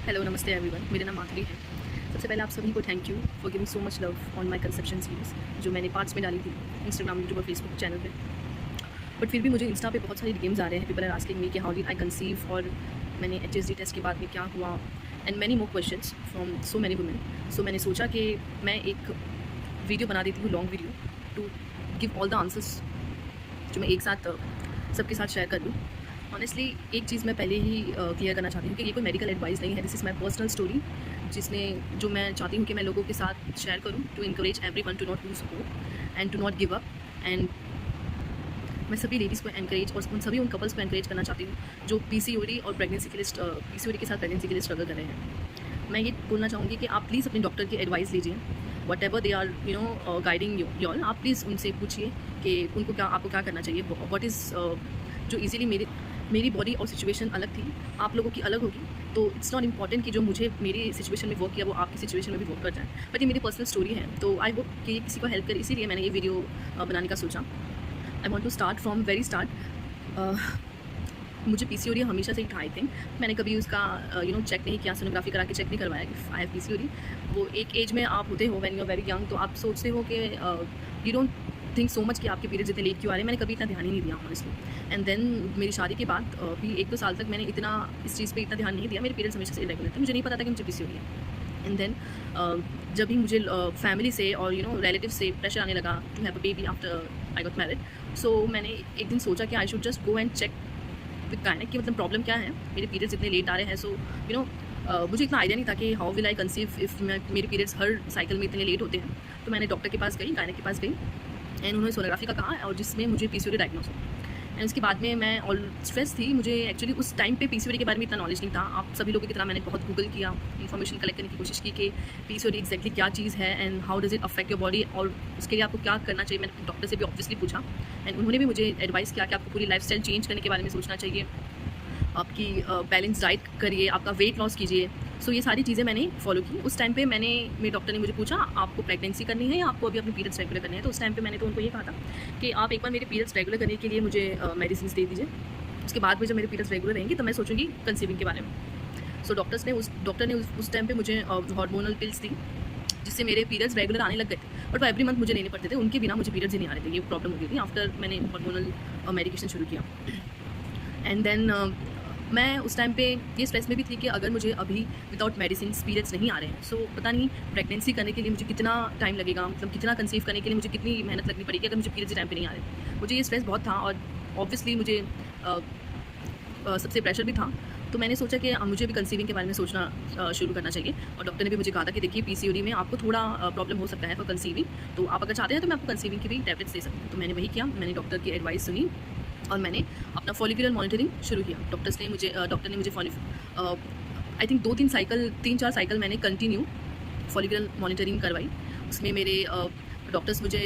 Hello नमस्ते everyone, मेरा नाम माधुरी है। सबसे पहले आप सभी को thank you for giving so much love on my conception series जो मैंने पार्ट्स में डाली थी इंस्टाग्राम, यूट्यूब और फेसबुक चैनल पे। बट फिर भी मुझे इंस्टा पे बहुत सारे डीएम्स आ रहे हैं। पीपल आर आस्किंग मी कि हाउ डिड आई कंसीव, और मैंने एचएसडी टेस्ट के बाद में क्या हुआ, and many more questions from so many women. सो मैंने सोचा कि मैं एक वीडियो बना देती हूँ, long video, to give all the answers जो मैं एक साथ सबके साथ शेयर कर लूँ। ऑनेस्टली एक चीज़ मैं पहले ही क्लियर करना चाहती हूँ कि ये कोई मेडिकल एडवाइस नहीं है। This is my personal story, जो मैं चाहती हूँ कि मैं लोगों के साथ शेयर करूँ, to encourage everyone to not lose hope and to not give up. And मैं सभी लेडीज़ को एनकरेज और उन कपल्स को एनकरेज करना चाहती हूँ जो पीसीओडी और प्रेगनेंसी के लिए पीसीओडी के साथ प्रेगनेंसी के लिए स्ट्रगल कर रहे हैं। मैं ये बोलना चाहूँगी कि आप प्लीज़ अपने डॉक्टर की एडवाइस लीजिए। Whatever they are guiding your, आप प्लीज़ उनसे पूछिए कि उनको आपको क्या करना चाहिए। वट इज़ जो ईजिली मेरी बॉडी और सिचुएशन अलग थी, आप लोगों की अलग होगी, तो इट्स नॉट इम्पॉर्टेंट कि जो मुझे मेरी सिचुएशन में वर्क किया वो आपकी सिचुएशन में भी वर्क कर जाए। बट ये मेरी पर्सनल स्टोरी है, तो आई होप कि ये किसी को हेल्प करे, इसीलिए मैंने ये वीडियो बनाने का सोचा। I want to start from very start. मुझे पीसीओडी हमेशा से ही था। आई थिंक मैंने कभी उसका चेक नहीं किया, सोनोग्राफी करा के चेक नहीं करवाया कि आई हैव पीसीओडी। वो एक एज में आप होते हो, when you are very young, तो आप सोचते हो कि you don't think so much कि आपके पीरियड्स इतने लेट क्यों आ रहे हैं। मैंने कभी इतना ध्यान ही नहीं दिया ऑनेस्टली। एंड देन मेरी शादी के बाद भी 1-2 साल तक मैंने इस चीज़ पे इतना ध्यान नहीं दिया। मेरे पीरियड्स हमेशा से इरेगुलर थे, मुझे नहीं पता था कि मुझे पीसीओडी है। एंड देन जब भी मुझे फैमिली से और रिलेटिव से प्रेशर आने लगा to have a baby after I got married, so मैंने एक दिन सोचा कि I should just go and check with गायनेक कि मतलब प्रॉब्लम क्या है, मेरे पीरियड्स इतने लेट आ रहे हैं। सो मुझे इतना आइडिया नहीं था कि how will I conceive if मेरे पीरियड्स हर साइकिल में इतने लेट होते हैं। तो मैंने डॉक्टर के पास गई, गायनेक के पास गई, एंड उन्होंने सोनोग्राफी का कहा और जिसमें मुझे पीसीओडी डायग्नोस हुआ। एंड उसके बाद में मैं ऑल स्ट्रेस थी। मुझे एक्चुअली उस टाइम पे पीसीओडी के बारे में इतना नॉलेज नहीं था। आप सभी लोगों की तरह मैंने बहुत गूगल किया, इन्फॉर्मेशन कलेक्ट करने की कोशिश की कि पीसीओडी एक्जैक्टली क्या चीज़ है and how does it affect your body, और उसके लिए आपको क्या करना चाहिए। मैंने डॉक्टर से भी ऑब्वियसली पूछा, एंड उन्होंने भी मुझे एडवाइस किया कि आपको पूरी लाइफस्टाइल चेंज करने के बारे में सोचना चाहिए, आपकी बैलेंस डाइट करिए, आपका वेट लॉस कीजिए। सो ये सारी चीज़ें मैंने फॉलो की। उस टाइम पे मेरे डॉक्टर ने मुझे पूछा आपको प्रेगनेंसी करनी है या आपको अभी अपने पीरियड्स रेगुलर करने हैं। तो उस टाइम पे मैंने तो उनको ये कहा था कि आप एक बार मेरे पीरियड्स रेगुलर करने के लिए मुझे मेडिसिन दे दीजिए, उसके बाद में जब मेरे पीरियड्स रेगुलर रहेंगे तो मैं सोचूंगी कंसीविंग के बारे में। सो डॉक्टर ने उस टाइम पर मुझे हार्मोनल पिल्स दी जिससे मेरे पीरियड्स रेगुलर आने लग गए थे, बट वो एवरी मंथ मुझे लेने पड़ते थे। उनके बिना मुझे पीरियड्स ही नहीं आ रहे थे। ये प्रॉब्लम हो गई थी आफ्टर मैंने हार्मोनल मेडिकेशन शुरू किया। एंड देन मैं उस टाइम पे ये स्ट्रेस में भी थी कि अगर मुझे अभी विदाउट मेडिसिन पीरियड्स नहीं आ रहे हैं, सो पता नहीं प्रेगनेंसी करने के लिए मुझे कितना टाइम लगेगा, मतलब कितना कंसीव करने के लिए मुझे कितनी मेहनत लगनी पड़ेगी अगर मुझे पीरियड्स टाइम पे नहीं आ रहे। मुझे ये स्ट्रेस बहुत था और ऑब्वियसली मुझे सबसे प्रेशर भी था। तो मैंने सोचा कि मुझे भी कंसीविंग के बारे में सोचना शुरू करना चाहिए। और डॉक्टर ने भी मुझे कहा था कि देखिए पीसीओडी में आपको थोड़ा प्रॉब्लम हो सकता है फॉर कंसीविंग, तो आप अगर चाहते हैं तो मैं आपको कंसीविंग की भी टैबलेट्स दे सकती हूँ। तो मैंने वही किया, मैंने डॉक्टर की एडवाइस सुनी और मैंने अपना फॉलिकुलर मॉनिटरिंग शुरू किया। डॉक्टर ने मुझे आई थिंक 3-4 साइकिल मैंने कंटिन्यू फॉलिकुलर मॉनिटरिंग करवाई। उसमें मेरे डॉक्टर्स मुझे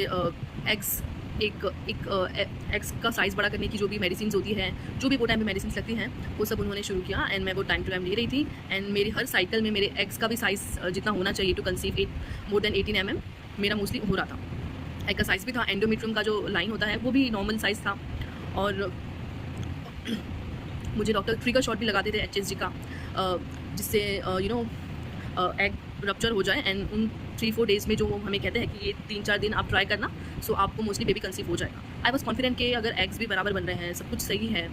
एग्स एग्स का साइज़ बड़ा करने की जो भी मेडिसिन होती है, जो भी वो टाइम में मेडिसिन लगती हैं, वो सब उन्होंने शुरू किया। एंड मैं वो टाइम टू टाइम ले रही थी। एंड मेरी हर साइकिल में मेरे एग्स का भी साइज़ जितना होना चाहिए to conceive more than 18 mm मेरा मोस्टली हो रहा था। एग का साइज़ भी था, एंडोमेट्रियम का जो लाइन होता है वो भी नॉर्मल साइज़ था। और मुझे डॉक्टर ट्रिगर शॉट भी लगाते थे एचएसजी का, जिससे एग रप्चर हो जाए। एंड उन 3-4 डेज़ में जो हमें कहते हैं कि ये 3-4 दिन आप ट्राई करना, सो आपको मोस्टली बेबी कंसीव हो जाएगा। आई वॉज कॉन्फिडेंट कि अगर एग्स भी बराबर बन रहे हैं, सब कुछ सही है,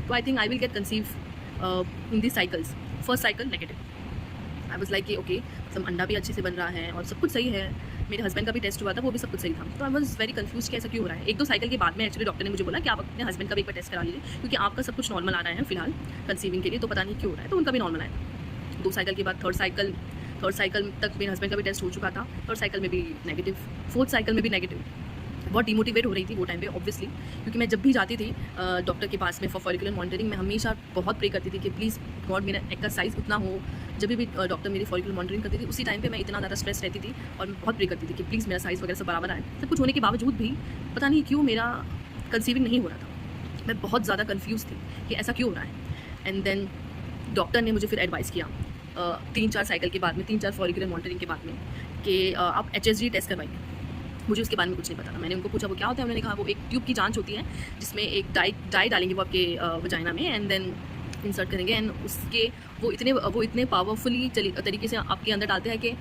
तो I think I will get conceive in this cycles. First cycle negative. I was like कि ओके, मतलब अंडा भी अच्छे से बन रहा है और सब कुछ सही है। मेरे हस्बैंड का भी टेस्ट हुआ था, वो भी सब कुछ सही था। तो आई वॉज वेरी कन्फ्यूज कि ऐसा क्यों हो रहा है। 1-2 साइकिल के बाद में एक्चुअली डॉक्टर ने मुझे बोला कि आप अपने हस्बैंड का भी एक बार टेस्ट करा लीजिए, क्योंकि आपका सब कुछ नॉर्मल आ रहा है फिलहाल कंसीविंग के लिए, तो पता नहीं क्यों हो रहा है। तो उनका भी नॉर्मल आया। 2 साइकिल के बाद थर्ड साइकिल तक मेरे हस्बैंड का भी टेस्ट हो चुका था। थर्ड साइकिल में भी नेगेटिव, फोर्थ साइकिल में भी नेगेटिव। बहुत डिमोटिवेट हो रही थी वो टाइम पे ऑब्वियसली, क्योंकि मैं जब भी जाती थी डॉक्टर के पास में फॉर फॉलिकुलर मॉनिटरिंग, मैं हमेशा बहुत प्रे करती थी कि प्लीज़ गॉड मेरा एग का साइज़ उतना हो। जब भी डॉक्टर मेरी फॉलिकुलर मॉनिटरिंग करती थी, उसी टाइम पे मैं इतना ज़्यादा स्ट्रेस रहती थी और मैं बहुत प्रे करती थी कि प्लीज़ मेरा साइज़ वगैरह सब बराबर आए। सब कुछ होने के बावजूद भी पता नहीं क्यों मेरा कंसीविंग नहीं हो रहा था। मैं बहुत ज़्यादा कन्फ्यूज़ थी कि ऐसा क्यों हो रहा है। एंड देन डॉक्टर ने मुझे फिर एडवाइस किया 3-4 साइकिल के बाद में, 3-4 फॉलिकुलर मॉनिटरिंग के बाद में, कि आप एचएसजी टेस्ट करवाइए। मुझे उसके बारे में कुछ नहीं पता था। मैंने उनको पूछा वो क्या होता है। उन्होंने कहा वो एक ट्यूब की जांच होती है जिसमें एक डाई डालेंगे वो आपके वजाइना में, एंड देन इंसर्ट करेंगे, एंड उसके वो इतने पावरफुली तरीके से आपके अंदर डालते हैं कि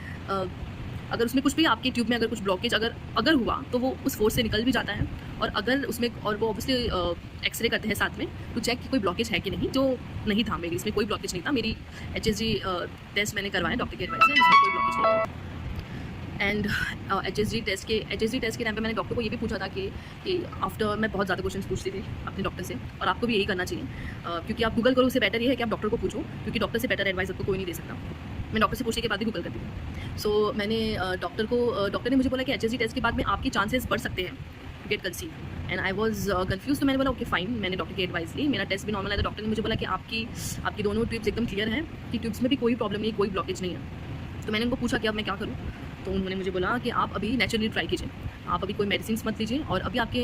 अगर उसमें कुछ भी आपके ट्यूब में अगर कुछ ब्लॉकेज अगर हुआ तो वो उस फोर्स से निकल भी जाता है। और अगर उसमें और वो ऑब्वियसली एक्सरे करते हैं साथ में टू चेक कि कोई ब्लॉकेज है कि नहीं, जो नहीं था मेरी, इसमें कोई ब्लॉकेज नहीं था। मेरी HSG टेस्ट मैंने करवाया डॉक्टर के एडवाइस से, इसमें कोई ब्लॉकेज नहीं था। एंड HSG टेस्ट के टाइम पे मैंने डॉक्टर को ये भी पूछा था कि आफ्टर मैं बहुत ज़्यादा क्वेश्चंस पूछती थी अपने डॉक्टर से, और आपको भी यही करना चाहिए क्योंकि आप गूगल करो, उससे बेटर ये है कि आप डॉक्टर को पूछो, क्योंकि डॉक्टर से बेटर एडवाइस आपको कोई नहीं दे सकता। मैं डॉक्टर से पूछने के बाद भी गूगल करती हूँ। सो मैंने डॉक्टर ने मुझे बोला कि HSG टेस्ट के बाद में आपके चांसेस बढ़ सकते हैं get conceive, and I was confused. तो मैंने बोला ओके फाइन, मैंने डॉक्टर की एडवाइस ली, मेरा टेस्ट भी नॉर्मल है। तो डॉक्टर ने मुझे बोला कि आपकी दोनों ट्यूब्स एकदम क्लियर हैं, कि ट्यूब्स में भी कोई प्रॉब्लम नहीं, कोई ब्लॉकेज नहीं है। तो मैंने उनको पूछा कि अब मैं क्या करूँ, तो उन्होंने मुझे बोला कि आप अभी नेचुरली ट्राई कीजिए, आप अभी कोई मेडिसिन मत लीजिए, और अभी आपके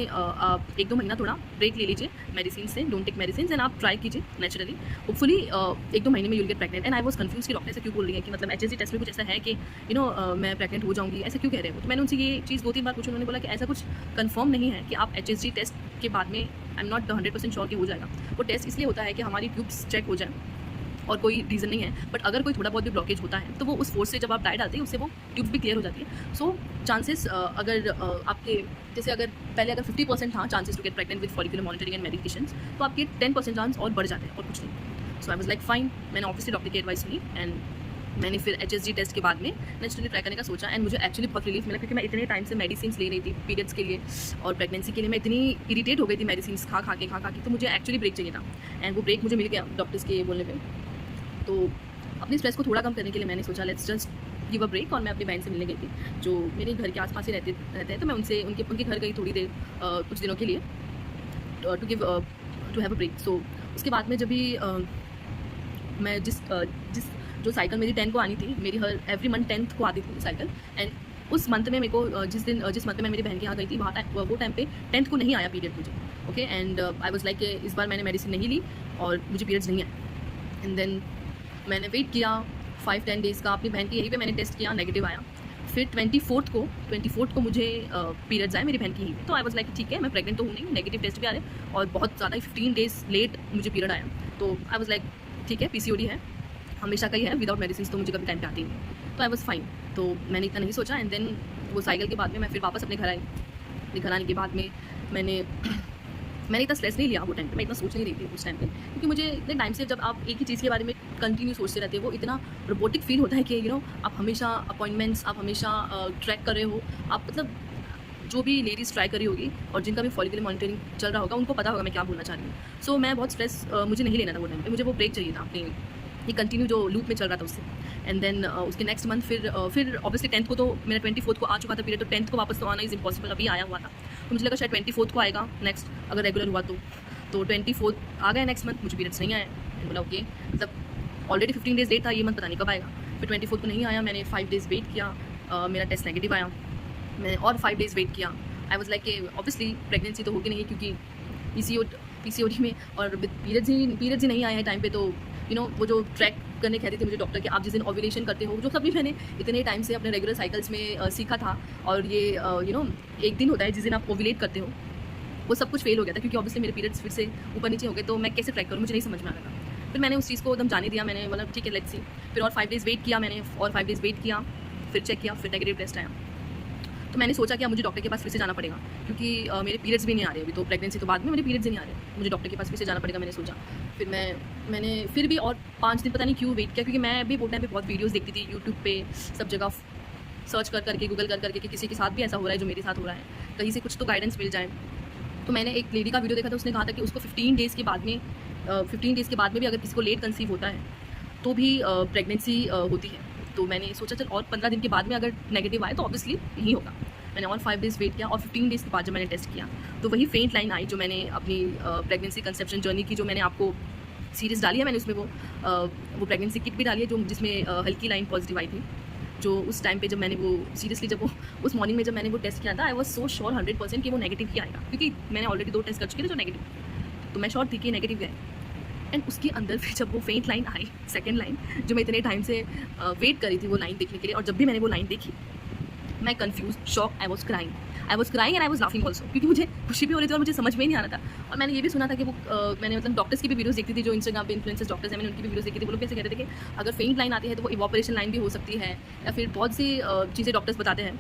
1-2 महीना थोड़ा ब्रेक ले लीजिए मेडिसिन से, डोंट टेक मेडिसिन, एंड आप ट्राई कीजिए नेचुरली, होपफुली 1-2 महीने में you'll get pregnant. And I was confuse कि डॉक्टर ऐसा क्यों बोल रही है कि मतलब HSG टेस्ट में कुछ ऐसा है कि मैं प्रेग्नेंट हो जाऊँगी, ऐसा क्यों कह रहे हो। तो मैंने उनसे ये चीज़ 2-3 बार पूछी, उन्होंने बोला कि ऐसा कुछ कन्फर्म नहीं है कि आप HSG टेस्ट के बाद में, आई एम नॉट 100% श्योर कि हो जाएगा। वो टेस्ट इसलिए होता है कि हमारी ट्यूब्स चेक हो जाए, और कोई रीज़न नहीं है। बट अगर कोई थोड़ा बहुत भी ब्लॉकेज होता है तो वो उस फोर्स से जब आप डाई डालते हैं उससे वो ट्यूब भी क्लियर हो जाती है। सो चांसेस अगर आपके जैसे अगर पहले अगर 50% था chances to get pregnant with follicular monitoring and medications, तो आपके 10% चांस और बढ़ जाते हैं, और कुछ नहीं। सो आई वाज लाइक फाइन, मैंने ऑब्वियसली डॉक्टर की एडवाइस सुनी, एंड मैंने फिर HSG टेस्ट के बाद में नेचुरली ट्राई करने का सोचा। एंड मुझे एक्चुअली बहुत रिलीफ मिला, क्योंकि मैं इतने टाइम से मेडिसिन ले रही थी पीरियड्स के लिए और प्रेगनेंसी के लिए, मैं इतनी इरीटेट हो गई थी मेडिसिन खा खा के, तो मुझे एक्चुअली ब्रेक चाहिए था, एंड वो ब्रेक मुझे मिल गया डॉक्टर्स के बोलने पर। तो अपनी स्ट्रेस को थोड़ा कम करने के लिए मैंने सोचा let's just give a break, और मैं अपनी बहन से मिलने गई थी जो मेरे घर के आसपास ही रहते हैं। तो मैं उनके घर गई थोड़ी देर कुछ दिनों के लिए टू हैव अ ब्रेक। सो उसके बाद में जब भी मैं जो साइकिल मेरी 10 को आनी थी, मेरी एवरी मंथ 10th को आती थी साइकिल, एंड उस मंथ में मेरे को जिस मंथ में मैं मेरी बहन के यहाँ गई थी वो टाइम पे 10th को नहीं आया पीरियड मुझे। Okay, and I was like इस बार मैंने मेडिसिन नहीं ली और मुझे पीरियड्स नहीं आए। एंड देन मैंने वेट किया 5-10 डेज़ का, अपनी बहन की यहीं पे मैंने टेस्ट किया, नेगेटिव आया। फिर 24th को मुझे पीरियड्स आए मेरी बहन की ही। तो आई वाज लाइक ठीक है, मैं प्रेग्नेंट तो हूँ नहीं, नेगेटिव टेस्ट भी आ रहे और बहुत ज़्यादा 15 डेज़ लेट मुझे पीरियड आया। तो आई वाज लाइक ठीक है, PCOD है, हमेशा का ही है, विदाउट मेडिसिन तो मुझे कभी टाइम पे आती नहीं। तो आई वाज फाइन, तो मैंने इतना नहीं सोचा। एंड देन वो साइकिल के बाद में मैं फिर वापस अपने घर आई। अपने घर आने के बाद में मैंने इतना स्ट्रेस नहीं लिया वो टाइम पे, मैं इतना सोच नहीं रही थी उस टाइम पे, क्योंकि मुझे इतने टाइम से जब आप एक ही चीज़ के बारे में कंटिन्यू सोचते रहते हैं, वो इतना रोबोटिक फील होता है कि आप हमेशा अपॉइंटमेंट्स, आप हमेशा ट्रैक कर रहे हो, आप मतलब जो भी लेडीज़ ट्राई करी होगी और जिनका भी फॉलिकुलर मॉनिटरिंग चल रहा होगा उनको पता होगा मैं क्या बोलना चाह रही हूँ। सो मैं बहुत स्ट्रेस मुझे नहीं लेना था वो टाइम पे, मुझे वो ब्रेक चाहिए था अपनी ये कंटिन्यू जो लूप में चल रहा था उससे। एंड देन उसके नेक्स्ट मंथ फिर ऑब्वियसली 10th को तो मेरा 24th को आ चुका था पीरियड, तो 10th को वापस तो आना इज़ इम्पॉसिबल, अभी आया हुआ था। तो मुझे लगा शायद 24th को आएगा नेक्स्ट, अगर रेगुलर हुआ तो 24th आ गया नेक्स्ट मंथ, मुझे पीरियड्स नहीं आए। बोला ओके, मतलब ऑलरेडी 15 डेज़ लेट था, ये मंथ पता नहीं कब आएगा। फिर 24th को नहीं आया, मैंने 5 डेज़ वेट किया, मेरा टेस्ट नेगेटिव आया, मैंने और 5 डेज़ वेट किया। I was like obviously pregnancy तो होगी नहीं, क्योंकि PCOD में और पीरियड्स ही नहीं आए हैं टाइम पे। तो वो जो ट्रैक करने कहते थे मुझे डॉक्टर के, आप जिस दिन ओव्यूलेशन करते हो, जो सभी मैंने इतने टाइम से अपने रेगुलर साइकिल्स में सीखा था, और ये एक दिन होता है जिस दिन आप ओव्यूलेट करते हो, वो सब कुछ फेल हो गया था, क्योंकि ऑब्वियसली मेरे पीरियड्स फिर से ऊपर नीचे हो गए। तो मैं कैसे ट्रैक करूँ, मुझे नहीं समझ में आ रहा था। फिर मैंने उस चीज़ को एकदम जाने दिया, मैंने मतलब ठीक है लेट्स सी। फिर और 5 डेज़ वेट किया मैंने, और 5 डेज़ वेट किया, फिर चेक किया, फिर नेगेटिव टेस्ट आया। तो मैंने सोचा कि अब मुझे डॉक्टर के पास फिर से जाना पड़ेगा, क्योंकि मेरे पीरियड्स भी नहीं आ रहे अभी, तो प्रेगनेंसी तो बाद में मेरे पीरियड्स ही नहीं आ रहे, मुझे डॉक्टर के पास फिर से जाना पड़ेगा। मैंने सोचा, फिर मैंने फिर भी और 5 दिन पता नहीं क्यों वेट किया, क्योंकि मैं भी वो टाइम पे बहुत वीडियोस देखती थी यूट्यूब पे, सब जगह सर्च कर करके, गूगल कर करके कि किसी के साथ भी ऐसा हो रहा है जो मेरे साथ हो रहा है, कहीं से कुछ तो गाइडेंस मिल जाए। तो मैंने एक लेडी का वीडियो देखा था, उसने कहा था कि उसको 15 डेज़ के बाद में भी अगर किसी को लेट कंसीव होता है तो भी प्रेगनेंसी होती है। तो मैंने सोचा चल और 15 दिन के बाद में अगर नेगेटिव आए तो ऑब्वियसली नहीं होगा। मैंने और 5 डेज़ वेट किया, और 15 डेज़ के बाद जब मैंने टेस्ट किया तो वही फेंट लाइन आई जो मैंने अपनी प्रेगनेंसी कंसेप्शन जर्नी की, जो मैंने आपको सीरीज़ डाली है, मैंने उसमें वो प्रेगनेंसी किट भी डाली है, जो जिसमें हल्की लाइन पॉजिटिव आई थी। जो उस टाइम पे जब मैंने वो सीरियसली जब वो उस मॉर्निंग में जब मैंने वो टेस्ट किया था, आई वॉज सो श्योर 100% कि वो नेगेटिव ही आएगा, क्योंकि मैंने ऑलरेडी 2 टेस्ट कर चुके थे जो नेगेटिव, तो मैं श्योर थी कि नेगेटिव है। एंड उसके अंदर फिर जब वो फेंट लाइन आई, सेकेंड लाइन, जो मैं इतने टाइम से वेट करी थी वो लाइन देखने के लिए, और जब भी मैंने वो लाइन देखी मैं confuse, shock, I was crying and I was laughing also, क्योंकि मुझे खुशी भी हो रही थी और मुझे समझ में ही नहीं आ रहा था। और मैंने ये भी सुना था कि वो मैंने मतलब डॉक्टर्स की भी वीडियोस देखती थी, जो इंस्टाग्राम पे इन्फ्लुएंसर्स डॉक्टर्स हैं, मैंने उनकी भी वीडियोस देखी थी। वो लोग कैसे कहते थे कि अगर फेंट लाइन आती है तो वो इवोपरेशन लाइन भी हो सकती है, या फिर बहुत सी चीज़ें डॉक्टर्स बताते हैं।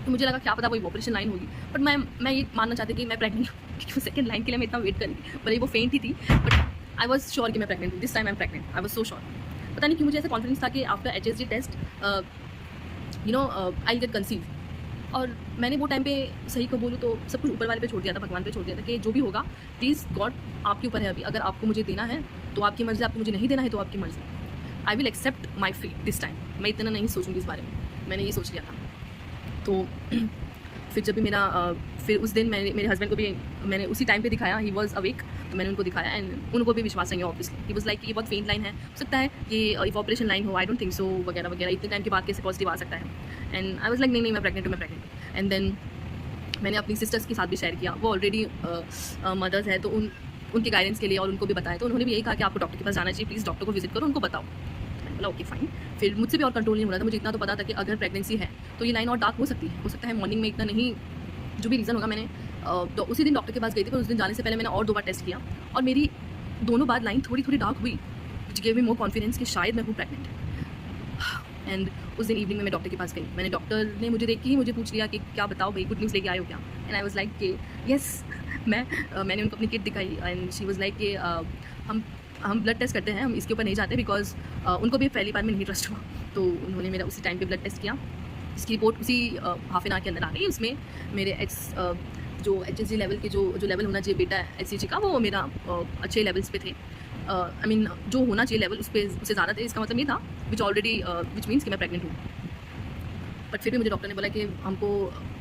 तो मुझे लगा क्या पता वो इवोपरेशन लाइन होगी, बट मैं ये मानना चाहती कि मैं प्रेग्नेंट हूँ, क्योंकि वो सेकंड लाइन के लिए मैं इतना वेट करी, भले वो फेंट ही थी, बट आई वॉज श्योर कि मैं प्रेग्नेंट हूँ। This time I am pregnant, I was so sure. पता नहीं क्यों मुझे ऐसा कॉन्फिडेंस था कि after HSG test I get conceive. और मैंने वो टाइम पे सही को बोलूँ तो सब कुछ ऊपर वाले पे छोड़ दिया था, भगवान पे छोड़ दिया था कि जो भी होगा प्लीज़ गॉड आपके ऊपर है अभी। अगर आपको मुझे देना है तो आपकी मर्ज़ी, आपको मुझे नहीं देना है तो आपकी मर्ज़ी। I will accept my fate this time. मैं इतना नहीं सोचूंगी इस बारे में, मैंने ये सोच लिया था। तो फिर जब भी फिर उस दिन मेरे हस्बैंड को भी मैंने उसी टाइम पे दिखाया, ही वॉज अवेक, तो मैंने उनको दिखाया एंड उनको भी विश्वास नहीं है ऑब्वियसली। ही वॉज लाइक ये बहुत फेंट लाइन है, हो सकता है ये इवोपरेशन लाइन हो, आई डोंट थिंक सो वगैरह वगैरह, इतने टाइम के बाद कैसे पॉजिटिव आ सकता है। एंड आई वॉज लाइक नहीं मैं प्रेग्नेंट हूँ। एंड देन मैंने अपनी सिस्टर्स के साथ भी शेयर किया, वो ऑलरेडी मदर्स है, तो उनके गाइडेंस के लिए और उनको भी बताया। तो उन्होंने भी यही कहा कि आपको डॉक्टर के पास जाना चाहिए, प्लीज़ डॉक्टर को विजिट करो, उनको बताओ। बोला ओके फाइन। फिर मुझसे भी और कंट्रोल नहीं हो रहा था, मुझे इतना तो पता था कि अगर प्रेगनेंसी है तो ये लाइन और डार्क हो सकती है, हो सकता है मॉर्निंग में इतना नहीं, जो भी रीज़न होगा। मैंने तो उसी दिन डॉक्टर के पास गई थी, पर उस दिन जाने से पहले मैंने और 2 बार टेस्ट किया और मेरी दोनों बार लाइन थोड़ी डार्क हुई, which gave me more confidence कि शायद मैं हूँ प्रेगनेंट। एंड उस दिन इवनिंग में मैं डॉक्टर के पास गई, मैंने डॉक्टर ने मुझे देख के ही मुझे पूछ लिया कि क्या बताओ भाई, गुड न्यूज़ लेके आए हो क्या। एंड आई वाज लाइक कि येस। मैंने उनको अपनी किट दिखाई एंड शी वाज लाइक कि हम ब्लड टेस्ट करते हैं, हम इसके ऊपर नहीं जाते, बिकॉज उनको भी पहली बार में नहीं ट्रस्ट हुआ। तो उन्होंने मेरा उसी टाइम पे ब्लड टेस्ट किया, इसकी रिपोर्ट उसी हाफ एन आवर के अंदर आ गई। उसमें मेरे जो HSG लेवल के जो लेवल होना चाहिए बेटा HCG का, वो मेरा अच्छे लेवल्स पे थे। आई मीन जो होना चाहिए लेवल उससे ज़्यादा थे। इसका मतलब ये था विच मीन्स कि मैं प्रेग्नेंट हूँ। बट फिर भी मुझे डॉक्टर ने बोला कि हमको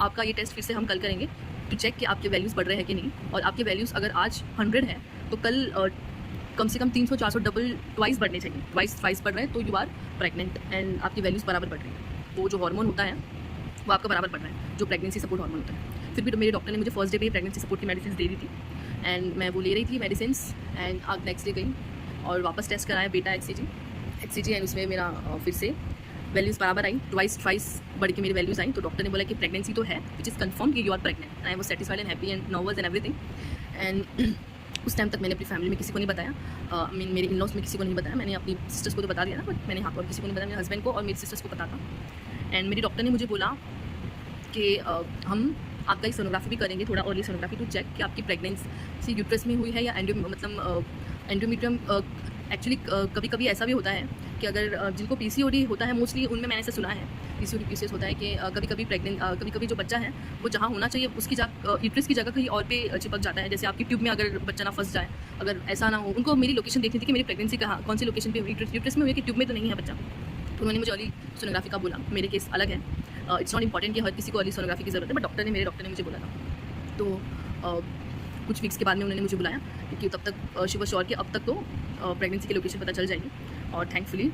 आपका ये टेस्ट फिर से हम कल करेंगे टू चेक कि आपके वैल्यूज़ बढ़ रहे हैं कि नहीं, और आपके वैल्यूज़ अगर आज 100 है तो कल कम से कम 300-400 डबल ट्वाइस बढ़ने चाहिए। ट्वाइस बढ़ रहे हैं तो यू आर प्रेग्नेंट एंड आपकी वैल्यूज़ बराबर बढ़ रही है। वो जो हार्मोन होता है वो आपका बराबर बढ़ रहा है, जो प्रेगनेंसी सपोर्ट हार्मोन होता है। फिर भी तो मेरे डॉक्टर ने मुझे फर्स्ट डे पे प्रेगनेंसी सपोर्ट की मेडिसिन दे दी थी एंड मैं वो ले रही थी मेडिसिन। एंड आज नेक्स्ट डे गई और वापस टेस्ट कराया बेटा HCG एंड उसमें मेरा फिर से वैल्यूज़ बराबर आई, ट्वाइस बढ़ के मेरी वैल्यूज़ आई। तो डॉक्टर ने बोला कि प्रेगनेंसी तो है, विच इज़ कन्फर्म कि you are pregnant. And I was satisfied and happy and nervous and everything. And उस टाइम तक मैंने अपनी फैमिली में किसी को नहीं बताया, मेरे इन-लॉज में किसी को नहीं बताया। मैंने अपनी सिस्टर्स को तो बता दिया था, बट मैंने यहाँ पर किसी को नहीं बताया, मेरे हस्बैंड को और मेरी सिस्टर्स को पता था। एंड मेरी डॉक्टर ने मुझे बोला कि हम आपका एक सोनोग्राफी भी करेंगे, थोड़ा अर्ली सोनोग्राफी, टू चेक कि आपकी प्रेगनेंसी यूट्रस में हुई है या एंडोमेट्रियम। एक्चुअली कभी कभी ऐसा भी होता है कि अगर जिनको PCOD होता है, मोस्टली उनमें मैंने ऐसा सुना है, PCOD PCOS होता है कि कभी कभी जो बच्चा है वो जहाँ होना चाहिए उसकी यूट्रस की जगह कहीं और पे चिपक जाता है। जैसे आपकी ट्यूब में अगर बच्चा ना फंस जाए, अगर ऐसा ना हो। उनको मेरी लोकेशन देखनी थी कि मेरी प्रेगनेंसी कहाँ, कौन सी लोकेशन पे हुई, यूट्रस में हुई कि ट्यूब में तो नहीं है बच्चा। तो उन्होंने मुझे अर्ली सोनोग्राफी का बोला। मेरे केस अलग है, इट्स नॉट इंपॉर्टेंट कि हर किसी को अर्ली सोनोग्राफी की ज़रूरत है, बट मेरे डॉक्टर ने मुझे बोला था। तो कुछ वीक्स के बाद में उन्होंने मुझे बुलाया, क्योंकि तब तक शी वाज श्योर कि अब तक तो प्रेगनेंसी की लोकेशन पता चल जाएगी। और थैंकफुली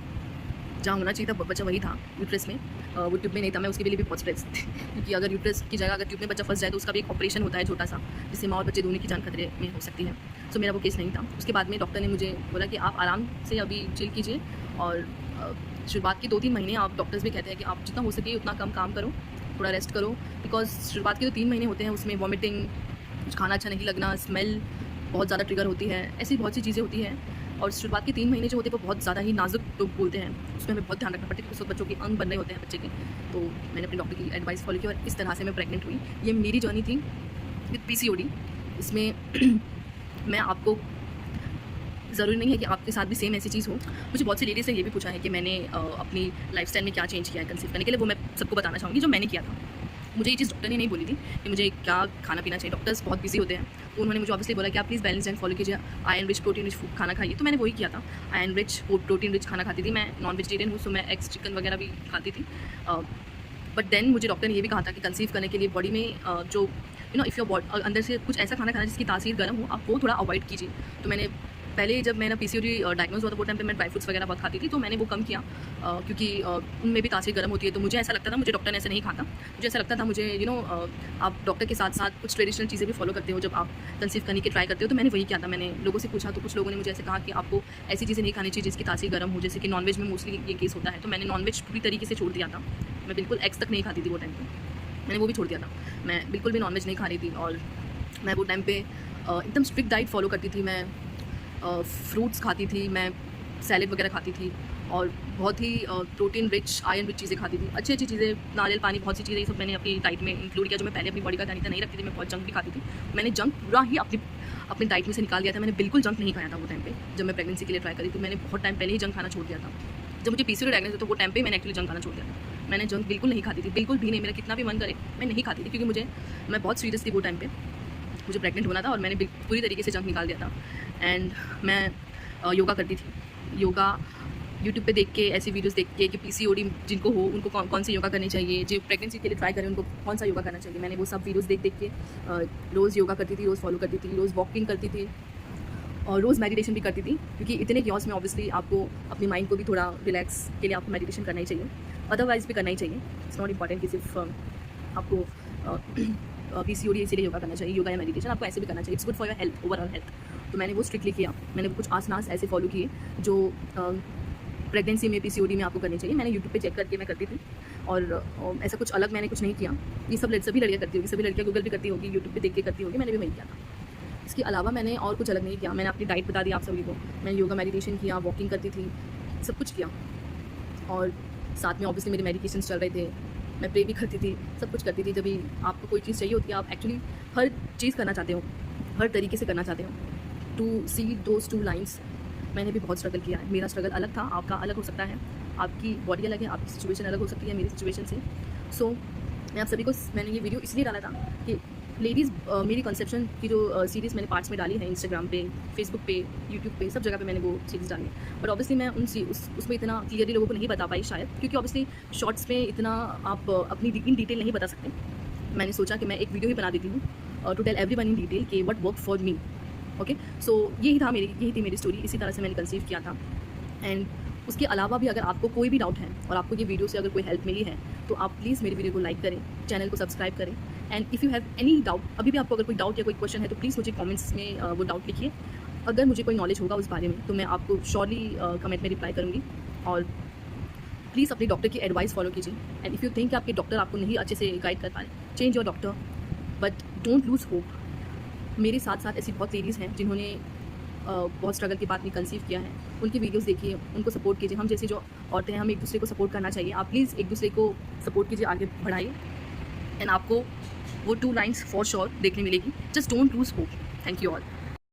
जहाँ होना चाहिए था बच्चा वही था, यूट्रस में, वो ट्यूब में नहीं था। मैं उसके लिए भी बहुत स्ट्रेस थी, क्योंकि अगर यूट्रस की जगह अगर ट्यूब में बच्चा फंस जाए तो उसका भी एक ऑपरेशन होता है छोटा सा, जिससे माँ और बच्चे दोनों की जान खतरे में हो सकती है। सो मेरा वो केस नहीं था। उसके बाद में डॉक्टर ने मुझे बोला कि आप आराम से अभी चिल कीजिए, और शुरुआत के 2-3 महीने आप डॉक्टर्स भी कहते हैं कि आप जितना हो सके उतना कम काम करो, थोड़ा रेस्ट करो, बिकॉज शुरुआत के जो 3 महीने होते हैं उसमें वॉमिटिंग, कुछ खाना अच्छा नहीं लगना, स्मेल बहुत ज़्यादा ट्रिगर होती है, ऐसी बहुत सी चीज़ें होती हैं। और शुरुआत के 3 महीने जो होते हैं वो बहुत ज़्यादा ही नाजुक लोग बोलते हैं, उसमें हमें बहुत ध्यान रखना पड़ता है, क्योंकि उस वक्त बच्चों के अंग बन रहे होते हैं बच्चे के। तो मैंने अपने डॉक्टर की एडवाइस फॉलो की और इस तरह से मैं प्रेग्नेंट हुई। ये मेरी जर्नी थी विद PCOD। इसमें मैं आपको ज़रूरी नहीं है कि आपके साथ भी सेम ऐसी चीज़ हो। मुझे बहुत सी लेडीज़ ने ये भी पूछा है कि मैंने अपनी लाइफस्टाइल में क्या चेंज किया है कंसीव करने के लिए, वो मैं सबको बताना चाहूँगी जो मैंने किया था। मुझे ये चीज़ डॉक्टर ने नहीं बोली थी कि मुझे क्या खाना पीना चाहिए, डॉक्टर्स बहुत बिजी होते हैं, तो उन्होंने मुझे ऑब्वियसली बोला कि आप प्लीज़ बैलेंस डाइट फॉलो कीजिए, आयरन रिच प्रोटीन रिच खाना खाइए। तो मैंने वही किया था, आयरन रिच प्रोटीन रिच खाना खाती थी। मैं नॉन वेजिटेरियन हूँ, सो मैं एग्स चिकन वगैरह भी खाती थी। बट देन मुझे डॉक्टर ने ये भी कहा था कि कंसीव करने के लिए बॉडी में जो इफ़ योर बॉडी अंदर से कुछ ऐसा खाना खाना जिसकी तासीर गर्म हो, आप वो थोड़ा अवॉइड कीजिए। तो मैंने पहले जब मेरा PCOD डायग्नोज हुआ था वो टाइम पे मैं ड्राई फ्रूट्स वगैरह बहुत खाती थी, तो मैंने वो कम किया, क्योंकि उनमें भी तासीर गर्म होती है। तो मुझे ऐसा लगता था, मुझे डॉक्टर ने ऐसे नहीं कहा था, मुझे ऐसा लगता था मुझे आप डॉक्टर के साथ साथ कुछ ट्रेडिशनल चीज़ें भी फॉलो करते हो जब आप कंसीव करने की ट्राई करते हो। तो मैंने वही किया था। मैंने लोगों से पूछा तो कुछ लोगों ने मुझे ऐसे कहा कि आपको ऐसी चीज़ें नहीं खानी चाहिए जिसकी तासीर गर्म हो, जैसे कि नॉनवेज में मोस्टली ये केस होता है। तो मैंने नॉनवेज पूरी तरीके से छोड़ दिया था। मैं बिल्कुल एग्स तक नहीं खाती थी वो टाइम पे, मैंने वो भी छोड़ दिया था। मैं बिल्कुल भी नॉनवेज नहीं खा रही थी और मैं वो टाइम पे एकदम स्ट्रिक्ट डाइट फॉलो करती थी। मैं फ्रूट्स खाती थी, मैं सैलेड वगैरह खाती थी और बहुत ही प्रोटीन रिच, आयरन रिच चीज़ें खाती थी, अच्छी अच्छी चीज़ें, नारियल पानी, बहुत सी चीज़ें, ये सब मैंने अपनी डाइट में इंक्लूड किया। जो मैं पहले अपनी बॉडी का ध्यान नहीं रखती थी, मैं बहुत जंक भी खाती थी। मैंने जंक पूरा ही अपनी डाइट में से निकाल दिया था। मैंने बिल्कुल जंक नहीं खाया था वो टाइम पे। जब मैं प्रेगनेंसी के लिए ट्राई करी तो मैंने बहुत टाइम पहले ही जंक खाना छोड़ दिया था। जब मुझे पीसीओडी डायग्नोस हुआ तो वो टाइम पे मैंने एक्चुअली जंक खाना छोड़ दिया था। मैंने जंक बिल्कुल नहीं खाती थी, बिल्कुल भी नहीं। मेरा कितना भी मन करे मैं नहीं खाती थी, क्योंकि मैं बहुत सीरियस थी वो टाइम पे। मुझे प्रेग्नेंट होना था और मैंने पूरी तरीके से जंक निकाल दिया था। एंड मैं योगा करती थी। योगा यूट्यूब पे देख के, ऐसी वीडियोस देख के कि पीसीओडी जिनको हो उनको कौन सी योगा करनी चाहिए, जो प्रेगनेंसी के लिए ट्राई करें उनको कौन सा योगा करना चाहिए, मैंने वो सब वीडियोस देख के रोज़ योगा करती थी, रोज़ फॉलो करती थी, रोज़ वॉकिंग करती थी और रोज़ मेडिटेशन भी करती थी। क्योंकि इतने क्योस में ऑब्वियसली आपको अपनी माइंड को भी थोड़ा रिलैक्स के लिए आपको मेडिटेशन करना ही चाहिए, अदरवाइज़ भी करना ही चाहिए। इट्स नॉट इम्पॉर्टेंट कि सिर्फ आपको पीसीओडी इसीलिए योगा करना चाहिए। योगा या मेडिटेशन आपको ऐसे भी करना चाहिए, it's good for your health, overall health. तो मैंने वो स्ट्रिक्टली किया। मैंने कुछ आसनास ऐसे फॉलो किए जो प्रेगनेंसी में, पीसीओडी में आपको करनी चाहिए। मैंने यूट्यूब पे चेक करके मैं करती थी और ऐसा कुछ अलग मैंने कुछ नहीं किया। ये सब सभी लड़कियाँ करती होगी, सभी लड़कियाँ गूगल पे करती होगी, यूट्यूब पे देख के करती होगी, मैंने भी वही किया था। इसके अलावा मैंने और कुछ अलग नहीं किया। मैंने अपनी डाइट बता दी आप सभी को, मैंने योगा मेडिटेशन किया, वॉकिंग करती थी, सब कुछ किया और साथ में ऑब्वियसली मेरे मेडिकेशंस चल रहे थे, मैं प्रे भी करती थी, सब कुछ करती थी। जब भी आपको कोई चीज़ चाहिए होती है, आप एक्चुअली हर चीज़ करना चाहते हो, हर तरीके से करना चाहते हो टू सी दोज 2 लाइन्स। मैंने भी बहुत स्ट्रगल किया है। मेरा स्ट्रगल अलग था, आपका अलग हो सकता है, आपकी बॉडी अलग है, आपकी सिचुएशन अलग हो सकती है मेरी सिचुएशन से। सो मैं आप सभी को मैंने ये वीडियो इसलिए डाला था कि लेडीज़ मेरी कंसेप्शन की जो सीरीज़ मैंने पार्ट्स में डाली है, इंस्टाग्राम पे, फेसबुक पे, यूट्यूब पे, सब जगह पे मैंने वो सीरीज़ डाली है। बट ऑब्वियसली मैं उसमें इतना क्लियरली लोगों को नहीं बता पाई शायद, क्योंकि ऑब्वियसली शॉर्ट्स में इतना आप अपनी इन डिटेल नहीं बता सकते। मैंने सोचा कि मैं एक वीडियो ही बना देती हूँ to tell everyone in detail कि what work for me. Okay, so यही थी मेरी स्टोरी। इसी तरह से मैंने कंसीव किया था। एंड उसके अलावा भी अगर आपको कोई भी डाउट है और आपको ये वीडियो से अगर कोई हेल्प मिली है तो आप प्लीज़ मेरी वीडियो को लाइक करें, चैनल को सब्सक्राइब करें। And if you have any doubt, अभी भी आपको अगर कोई डाउट या कोई क्वेश्चन है तो प्लीज़ मुझे कमेंट्स में वो डाउट लिखिए। अगर मुझे कोई नॉलेज होगा उस बारे में तो मैं आपको श्योरली कमेंट में रिप्लाई करूँगी। और प्लीज़ अपने डॉक्टर की एडवाइस फॉलो कीजिए। एंड इफ़ यू थिंक आपके डॉक्टर आपको नहीं अच्छे से गाइड कर पा रहे, change your doctor, but don't lose hope. मेरे साथ साथ ऐसी बहुत लेडीज़ हैं जिन्होंने बहुत स्ट्रगल के बाद में कंसीव किया है। उनकी वीडियोस देखिए, उनको सपोर्ट कीजिए। हम जैसी जो औरतें हैं, हम एक दूसरे को सपोर्ट करना चाहिए। आप प्लीज़ एक दूसरे को सपोर्ट कीजिए, आगे बढ़ाइए एंड आपको वो 2 लाइन्स फॉर श्योर देखने मिलेगी। Just don't lose hope. Thank you all.